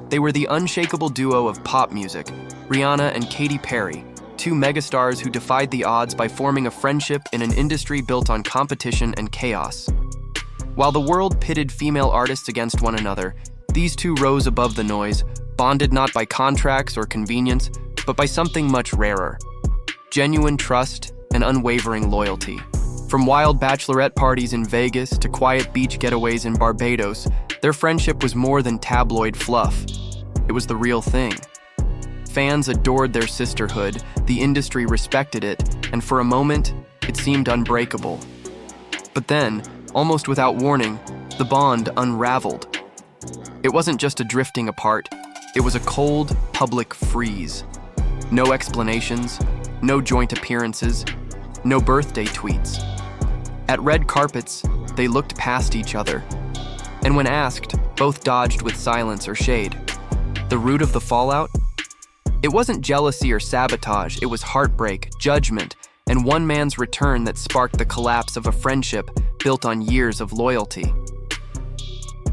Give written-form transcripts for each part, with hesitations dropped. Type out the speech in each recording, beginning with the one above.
They were the unshakable duo of pop music, Rihanna and Katy Perry, two megastars who defied the odds by forming a friendship in an industry built on competition and chaos. While the world pitted female artists against one another, these two rose above the noise, bonded not by contracts or convenience, but by something much rarer: genuine trust and unwavering loyalty. From wild bachelorette parties in Vegas to quiet beach getaways in Barbados, their friendship was more than tabloid fluff. It was the real thing. Fans adored their sisterhood, the industry respected it, and for a moment, it seemed unbreakable. But then, almost without warning, the bond unraveled. It wasn't just a drifting apart, it was a cold, public freeze. No explanations, no joint appearances, no birthday tweets. At red carpets, they looked past each other. And when asked, both dodged with silence or shade. The root of the fallout? It wasn't jealousy or sabotage, it was heartbreak, judgment, and one man's return that sparked the collapse of a friendship built on years of loyalty.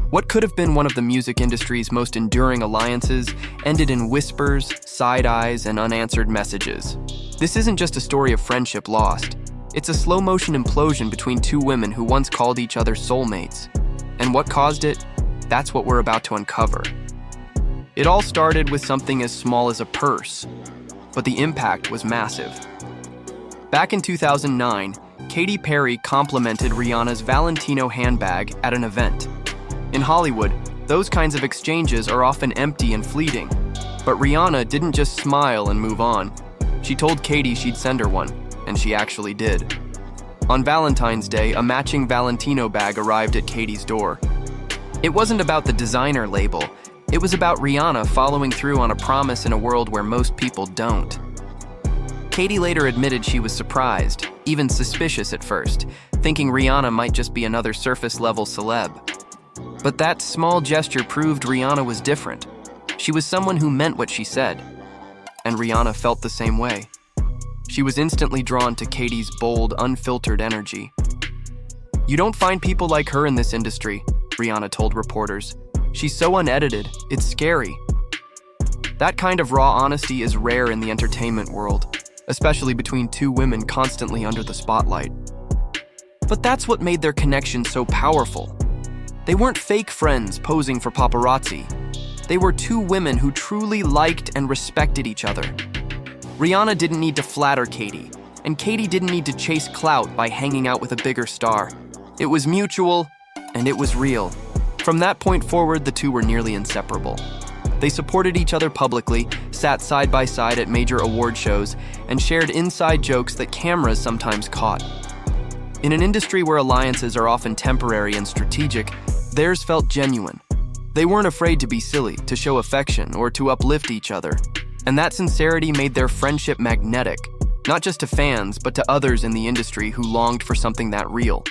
What could have been one of the music industry's most enduring alliances ended in whispers, side eyes, and unanswered messages. This isn't just a story of friendship lost. It's a slow-motion implosion between two women who once called each other soulmates. And what caused it? That's what we're about to uncover. It all started with something as small as a purse, but the impact was massive. Back in 2009, Katy Perry complimented Rihanna's Valentino handbag at an event. In Hollywood, those kinds of exchanges are often empty and fleeting, but Rihanna didn't just smile and move on. She told Katy she'd send her one, and she actually did. On Valentine's Day, a matching Valentino bag arrived at Katy's door. It wasn't about the designer label. It was about Rihanna following through on a promise in a world where most people don't. Katy later admitted she was surprised, even suspicious at first, thinking Rihanna might just be another surface-level celeb. But that small gesture proved Rihanna was different. She was someone who meant what she said. And Rihanna felt the same way. She was instantly drawn to Katy's bold, unfiltered energy. "You don't find people like her in this industry," Rihanna told reporters. "She's so unedited, it's scary." That kind of raw honesty is rare in the entertainment world, especially between two women constantly under the spotlight. But that's what made their connection so powerful. They weren't fake friends posing for paparazzi. They were two women who truly liked and respected each other. Rihanna didn't need to flatter Katy, and Katy didn't need to chase clout by hanging out with a bigger star. It was mutual, and it was real. From that point forward, the two were nearly inseparable. They supported each other publicly, sat side by side at major award shows, and shared inside jokes that cameras sometimes caught. In an industry where alliances are often temporary and strategic, theirs felt genuine. They weren't afraid to be silly, to show affection, or to uplift each other. And that sincerity made their friendship magnetic, not just to fans, but to others in the industry who longed for something that real.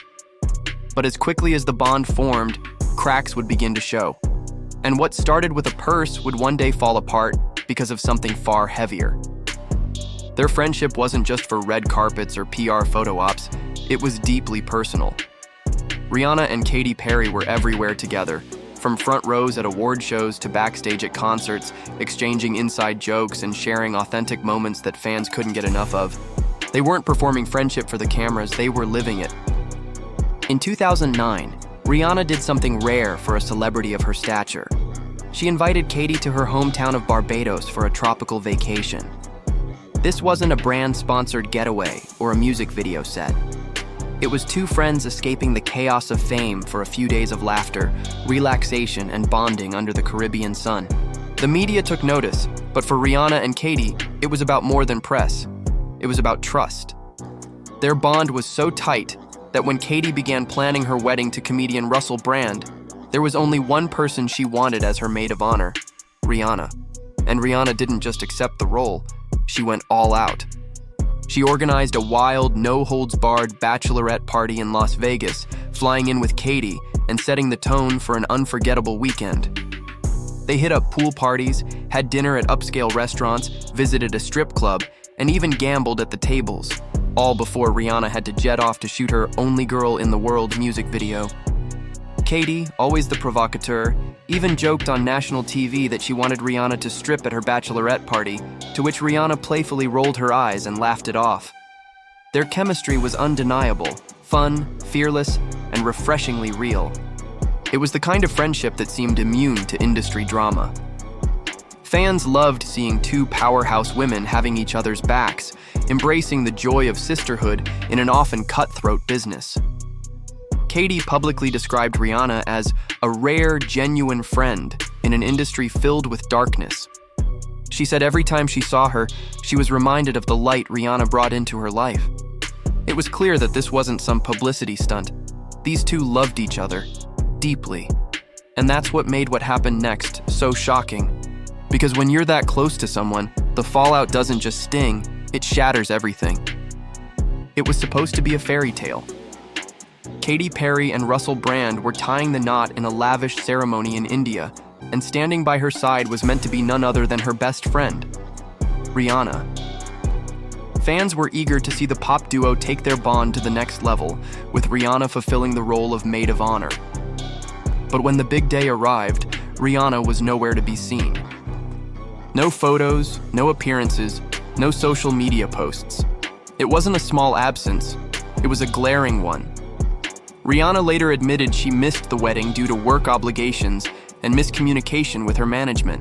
But as quickly as the bond formed, cracks would begin to show. And what started with a purse would one day fall apart because of something far heavier. Their friendship wasn't just for red carpets or PR photo ops, it was deeply personal. Rihanna and Katy Perry were everywhere together, from front rows at award shows to backstage at concerts, exchanging inside jokes and sharing authentic moments that fans couldn't get enough of. They weren't performing friendship for the cameras, they were living it. In 2009, Rihanna did something rare for a celebrity of her stature. She invited Katy to her hometown of Barbados for a tropical vacation. This wasn't a brand-sponsored getaway or a music video set. It was two friends escaping the chaos of fame for a few days of laughter, relaxation, and bonding under the Caribbean sun. The media took notice, but for Rihanna and Katy, it was about more than press. It was about trust. Their bond was so tight that when Katy began planning her wedding to comedian Russell Brand, there was only one person she wanted as her maid of honor: Rihanna. And Rihanna didn't just accept the role, she went all out. She organized a wild, no-holds-barred bachelorette party in Las Vegas, flying in with Katy and setting the tone for an unforgettable weekend. They hit up pool parties, had dinner at upscale restaurants, visited a strip club, and even gambled at the tables, all before Rihanna had to jet off to shoot her Only Girl in the World music video. Katy, always the provocateur, even joked on national TV that she wanted Rihanna to strip at her bachelorette party, to which Rihanna playfully rolled her eyes and laughed it off. Their chemistry was undeniable, fun, fearless, and refreshingly real. It was the kind of friendship that seemed immune to industry drama. Fans loved seeing two powerhouse women having each other's backs, embracing the joy of sisterhood in an often cutthroat business. Katy publicly described Rihanna as a rare, genuine friend in an industry filled with darkness. She said every time she saw her, she was reminded of the light Rihanna brought into her life. It was clear that this wasn't some publicity stunt. These two loved each other, deeply. And that's what made what happened next so shocking. Because when you're that close to someone, the fallout doesn't just sting, it shatters everything. It was supposed to be a fairy tale. Katy Perry and Russell Brand were tying the knot in a lavish ceremony in India, and standing by her side was meant to be none other than her best friend, Rihanna. Fans were eager to see the pop duo take their bond to the next level, with Rihanna fulfilling the role of maid of honor. But when the big day arrived, Rihanna was nowhere to be seen. No photos, no appearances, no social media posts. It wasn't a small absence, it was a glaring one. Rihanna later admitted she missed the wedding due to work obligations and miscommunication with her management.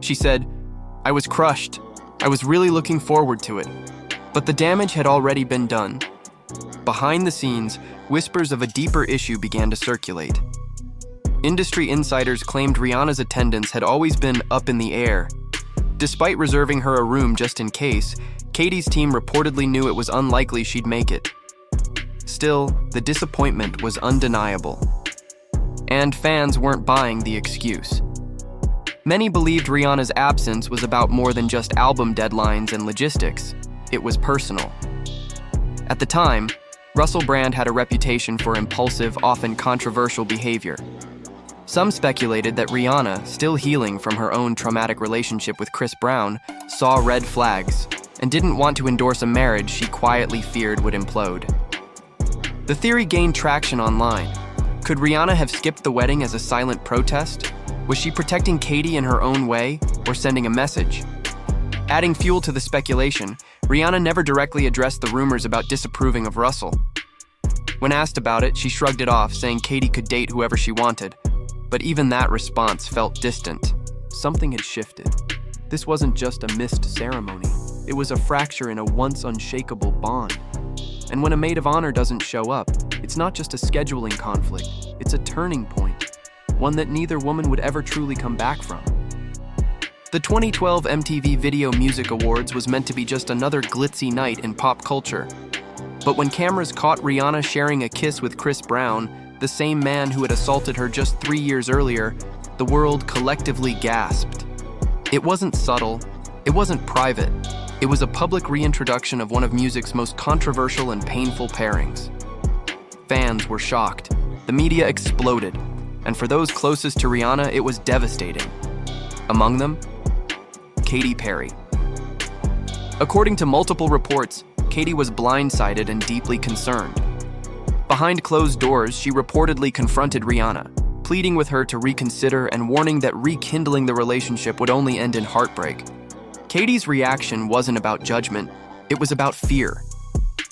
She said, "I was crushed. I was really looking forward to it. But the damage had already been done." Behind the scenes, whispers of a deeper issue began to circulate. Industry insiders claimed Rihanna's attendance had always been up in the air. Despite reserving her a room just in case, Katy's team reportedly knew it was unlikely she'd make it. Still, the disappointment was undeniable. And fans weren't buying the excuse. Many believed Rihanna's absence was about more than just album deadlines and logistics. It was personal. At the time, Russell Brand had a reputation for impulsive, often controversial behavior. Some speculated that Rihanna, still healing from her own traumatic relationship with Chris Brown, saw red flags and didn't want to endorse a marriage she quietly feared would implode. The theory gained traction online. Could Rihanna have skipped the wedding as a silent protest? Was she protecting Katy in her own way, or sending a message? Adding fuel to the speculation, Rihanna never directly addressed the rumors about disapproving of Russell. When asked about it, she shrugged it off, saying Katy could date whoever she wanted. But even that response felt distant. Something had shifted. This wasn't just a missed ceremony. It was a fracture in a once unshakable bond. And when a maid of honor doesn't show up, it's not just a scheduling conflict, it's a turning point, one that neither woman would ever truly come back from. The 2012 MTV Video Music Awards was meant to be just another glitzy night in pop culture. But when cameras caught Rihanna sharing a kiss with Chris Brown, the same man who had assaulted her just 3 years earlier, the world collectively gasped. It wasn't subtle, it wasn't private. It was a public reintroduction of one of music's most controversial and painful pairings. Fans were shocked. The media exploded. And for those closest to Rihanna, it was devastating. Among them, Katy Perry. According to multiple reports, Katy was blindsided and deeply concerned. Behind closed doors, she reportedly confronted Rihanna, pleading with her to reconsider and warning that rekindling the relationship would only end in heartbreak. Katy's reaction wasn't about judgment, it was about fear.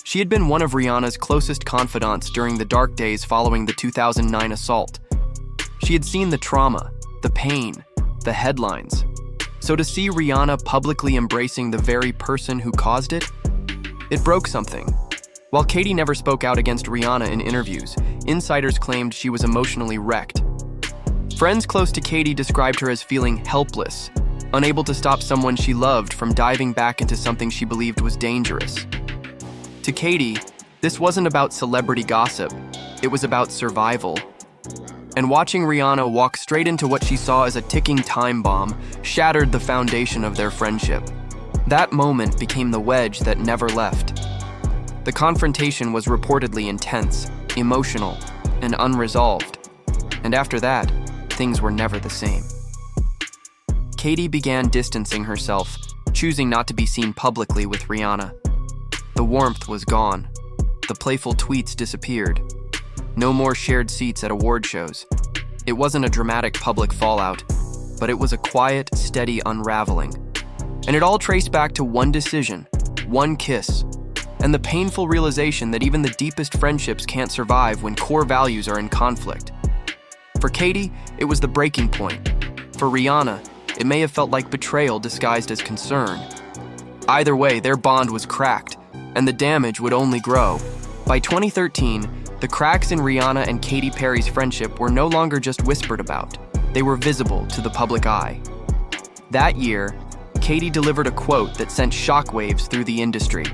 She had been one of Rihanna's closest confidants during the dark days following the 2009 assault. She had seen the trauma, the pain, the headlines. So to see Rihanna publicly embracing the very person who caused it broke something. While Katy never spoke out against Rihanna in interviews, insiders claimed she was emotionally wrecked. Friends close to Katy described her as feeling helpless, unable to stop someone she loved from diving back into something she believed was dangerous. To Katy, this wasn't about celebrity gossip, it was about survival. And watching Rihanna walk straight into what she saw as a ticking time bomb shattered the foundation of their friendship. That moment became the wedge that never left. The confrontation was reportedly intense, emotional, and unresolved. And after that, things were never the same. Katy began distancing herself, choosing not to be seen publicly with Rihanna. The warmth was gone. The playful tweets disappeared. No more shared seats at award shows. It wasn't a dramatic public fallout, but it was a quiet, steady unraveling. And it all traced back to one decision, one kiss, and the painful realization that even the deepest friendships can't survive when core values are in conflict. For Katy, it was the breaking point. For Rihanna, it may have felt like betrayal disguised as concern. Either way, their bond was cracked, and the damage would only grow. By 2013, the cracks in Rihanna and Katy Perry's friendship were no longer just whispered about. They were visible to the public eye. That year, Katy delivered a quote that sent shockwaves through the industry.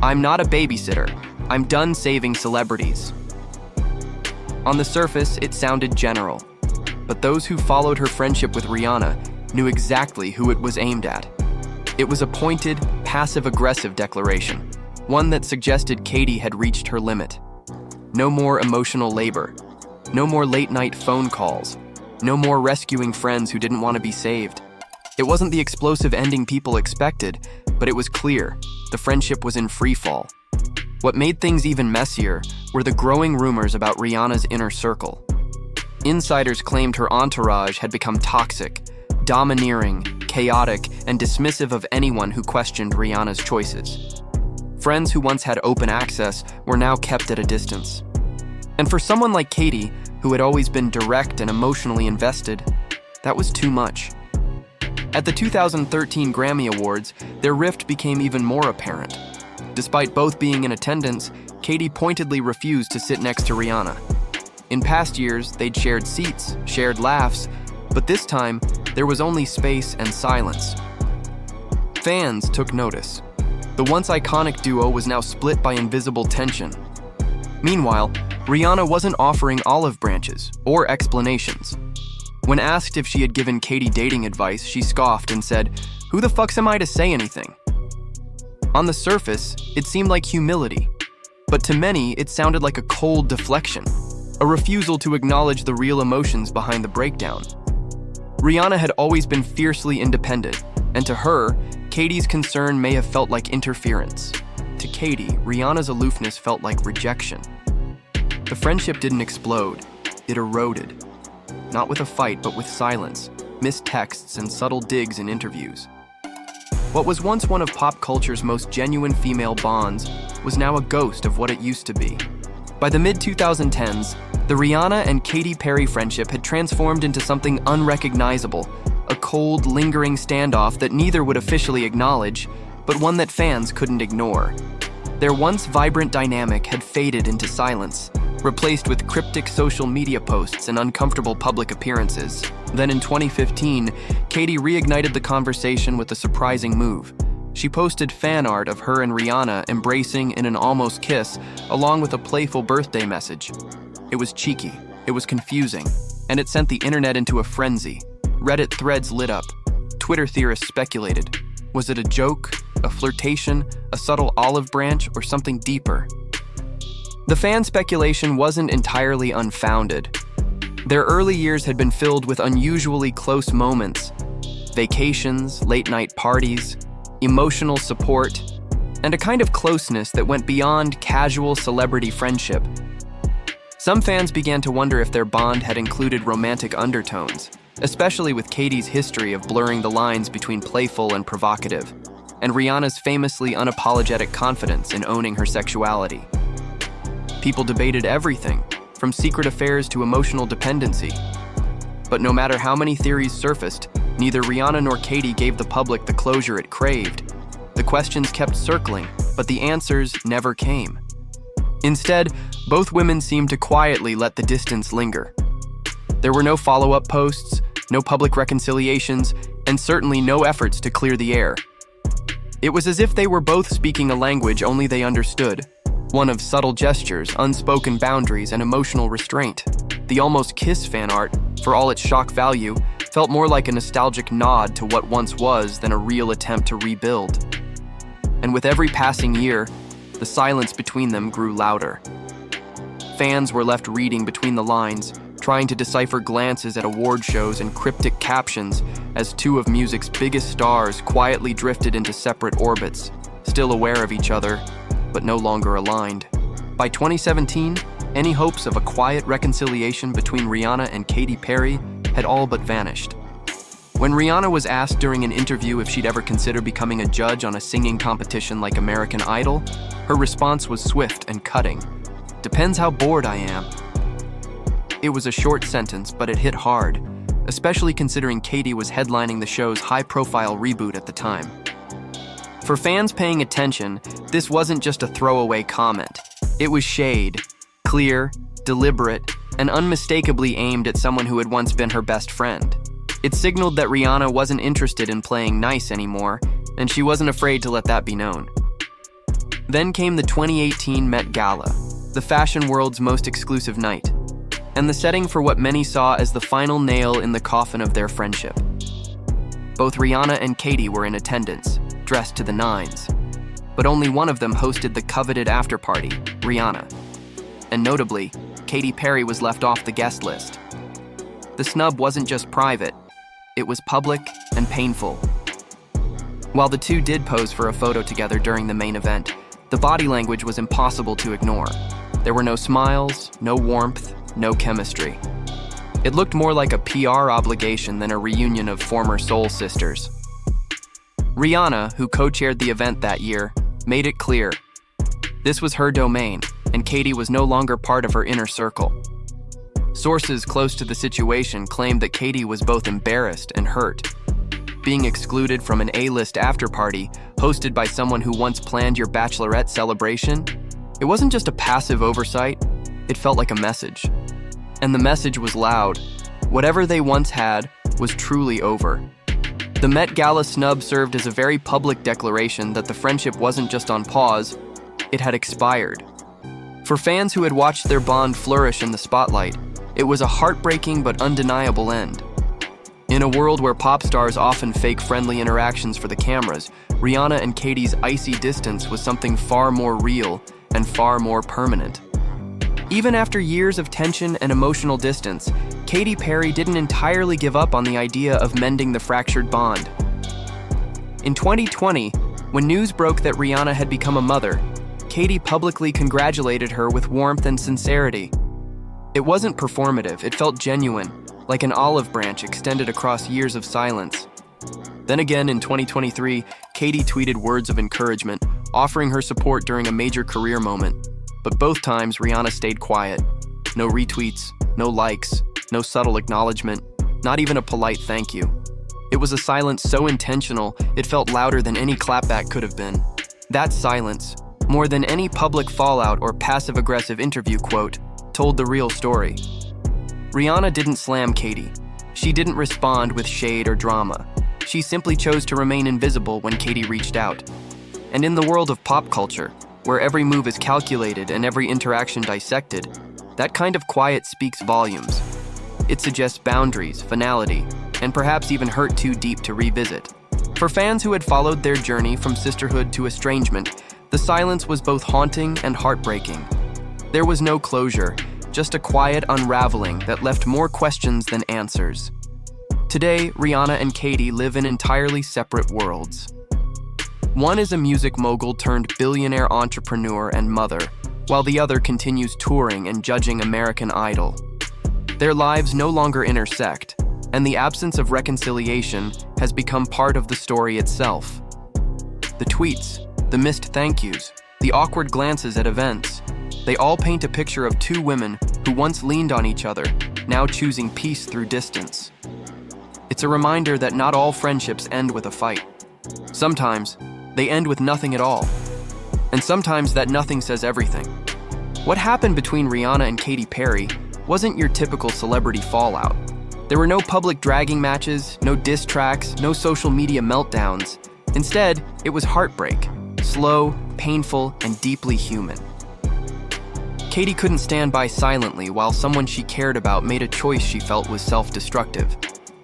"I'm not a babysitter. I'm done saving celebrities." On the surface, it sounded general, but those who followed her friendship with Rihanna knew exactly who it was aimed at. It was a pointed, passive-aggressive declaration, one that suggested Katy had reached her limit. No more emotional labor. No more late-night phone calls. No more rescuing friends who didn't want to be saved. It wasn't the explosive ending people expected, but it was clear the friendship was in free fall. What made things even messier were the growing rumors about Rihanna's inner circle. Insiders claimed her entourage had become toxic, domineering, chaotic, and dismissive of anyone who questioned Rihanna's choices. Friends who once had open access were now kept at a distance. And for someone like Katy, who had always been direct and emotionally invested, that was too much. At the 2013 Grammy Awards, their rift became even more apparent. Despite both being in attendance, Katy pointedly refused to sit next to Rihanna. In past years, they'd shared seats, shared laughs, but this time, there was only space and silence. Fans took notice. The once iconic duo was now split by invisible tension. Meanwhile, Rihanna wasn't offering olive branches or explanations. When asked if she had given Katy dating advice, she scoffed and said, "Who the fuck am I to say anything?" On the surface, it seemed like humility, but to many, it sounded like a cold deflection, a refusal to acknowledge the real emotions behind the breakdown. Rihanna had always been fiercely independent, and to her, Katy's concern may have felt like interference. To Katy, Rihanna's aloofness felt like rejection. The friendship didn't explode, it eroded. Not with a fight, but with silence, missed texts, and subtle digs in interviews. What was once one of pop culture's most genuine female bonds was now a ghost of what it used to be. By the mid-2010s, the Rihanna and Katy Perry friendship had transformed into something unrecognizable, a cold, lingering standoff that neither would officially acknowledge, but one that fans couldn't ignore. Their once vibrant dynamic had faded into silence, replaced with cryptic social media posts and uncomfortable public appearances. Then in 2015, Katy reignited the conversation with a surprising move. She posted fan art of her and Rihanna embracing in an almost kiss, along with a playful birthday message. It was cheeky, it was confusing, and it sent the internet into a frenzy. Reddit threads lit up. Twitter theorists speculated. Was it a joke, a flirtation, a subtle olive branch, or something deeper? The fan speculation wasn't entirely unfounded. Their early years had been filled with unusually close moments, vacations, late-night parties, emotional support, and a kind of closeness that went beyond casual celebrity friendship. Some fans began to wonder if their bond had included romantic undertones, especially with Katy's history of blurring the lines between playful and provocative, and Rihanna's famously unapologetic confidence in owning her sexuality. People debated everything, from secret affairs to emotional dependency. But no matter how many theories surfaced, neither Rihanna nor Katy gave the public the closure it craved. The questions kept circling, but the answers never came. Instead, both women seemed to quietly let the distance linger. There were no follow-up posts, no public reconciliations, and certainly no efforts to clear the air. It was as if they were both speaking a language only they understood, one of subtle gestures, unspoken boundaries, and emotional restraint. The Almost Kiss fan art, for all its shock value, felt more like a nostalgic nod to what once was than a real attempt to rebuild. And with every passing year, the silence between them grew louder. Fans were left reading between the lines, trying to decipher glances at award shows and cryptic captions as two of music's biggest stars quietly drifted into separate orbits, still aware of each other, but no longer aligned. By 2017, Any hopes of a quiet reconciliation between Rihanna and Katy Perry had all but vanished. When Rihanna was asked during an interview if she'd ever consider becoming a judge on a singing competition like American Idol, her response was swift and cutting. "Depends how bored I am." It was a short sentence, but it hit hard, especially considering Katy was headlining the show's high-profile reboot at the time. For fans paying attention, this wasn't just a throwaway comment. It was shade, clear, deliberate, and unmistakably aimed at someone who had once been her best friend. It signaled that Rihanna wasn't interested in playing nice anymore, and she wasn't afraid to let that be known. Then came the 2018 Met Gala, the fashion world's most exclusive night, and the setting for what many saw as the final nail in the coffin of their friendship. Both Rihanna and Katy were in attendance, dressed to the nines, but only one of them hosted the coveted after-party, Rihanna. And notably, Katy Perry was left off the guest list. The snub wasn't just private, it was public and painful. While the two did pose for a photo together during the main event, the body language was impossible to ignore. There were no smiles, no warmth, no chemistry. It looked more like a PR obligation than a reunion of former soul sisters. Rihanna, who co-chaired the event that year, made it clear. This was her domain, and Katy was no longer part of her inner circle. Sources close to the situation claimed that Katy was both embarrassed and hurt. Being excluded from an A-list after-party hosted by someone who once planned your bachelorette celebration, it wasn't just a passive oversight, it felt like a message. And the message was loud. Whatever they once had was truly over. The Met Gala snub served as a very public declaration that the friendship wasn't just on pause, it had expired. For fans who had watched their bond flourish in the spotlight, it was a heartbreaking but undeniable end. In a world where pop stars often fake friendly interactions for the cameras, Rihanna and Katy's icy distance was something far more real and far more permanent. Even after years of tension and emotional distance, Katy Perry didn't entirely give up on the idea of mending the fractured bond. In 2020, when news broke that Rihanna had become a mother, Katy publicly congratulated her with warmth and sincerity. It wasn't performative, it felt genuine, like an olive branch extended across years of silence. Then again in 2023, Katy tweeted words of encouragement, offering her support during a major career moment. But both times, Rihanna stayed quiet. No retweets, no likes, no subtle acknowledgement, not even a polite thank you. It was a silence so intentional, it felt louder than any clapback could have been. That silence, more than any public fallout or passive-aggressive interview quote, told the real story. Rihanna didn't slam Katy. She didn't respond with shade or drama. She simply chose to remain invisible when Katy reached out. And in the world of pop culture, where every move is calculated and every interaction dissected, that kind of quiet speaks volumes. It suggests boundaries, finality, and perhaps even hurt too deep to revisit. For fans who had followed their journey from sisterhood to estrangement, the silence was both haunting and heartbreaking. There was no closure, just a quiet unraveling that left more questions than answers. Today, Rihanna and Katy live in entirely separate worlds. One is a music mogul turned billionaire entrepreneur and mother, while the other continues touring and judging American Idol. Their lives no longer intersect, and the absence of reconciliation has become part of the story itself. The tweets, the missed thank yous, the awkward glances at events, they all paint a picture of two women who once leaned on each other, now choosing peace through distance. It's a reminder that not all friendships end with a fight. Sometimes, they end with nothing at all. And sometimes that nothing says everything. What happened between Rihanna and Katy Perry wasn't your typical celebrity fallout. There were no public dragging matches, no diss tracks, no social media meltdowns. Instead, it was heartbreak, slow, painful, and deeply human. Katy couldn't stand by silently while someone she cared about made a choice she felt was self-destructive.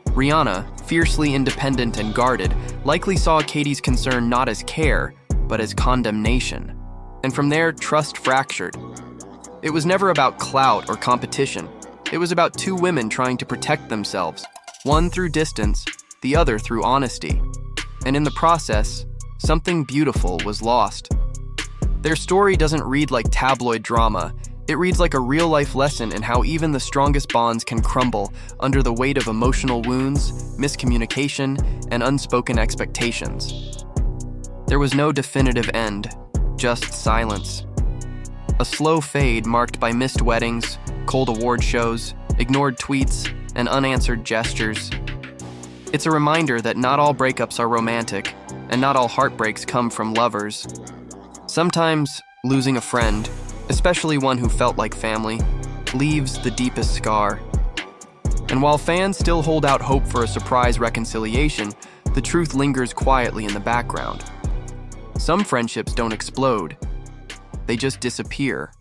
Rihanna, fiercely independent and guarded, likely saw Katy's concern not as care, but as condemnation. And from there, trust fractured. It was never about clout or competition. It was about two women trying to protect themselves, one through distance, the other through honesty. And in the process, something beautiful was lost. Their story doesn't read like tabloid drama. It reads like a real-life lesson in how even the strongest bonds can crumble under the weight of emotional wounds, miscommunication, and unspoken expectations. There was no definitive end, just silence. A slow fade marked by missed weddings, cold award shows, ignored tweets, and unanswered gestures. It's a reminder that not all breakups are romantic, and not all heartbreaks come from lovers. Sometimes, losing a friend, especially one who felt like family, leaves the deepest scar. And while fans still hold out hope for a surprise reconciliation, the truth lingers quietly in the background. Some friendships don't explode, they just disappear.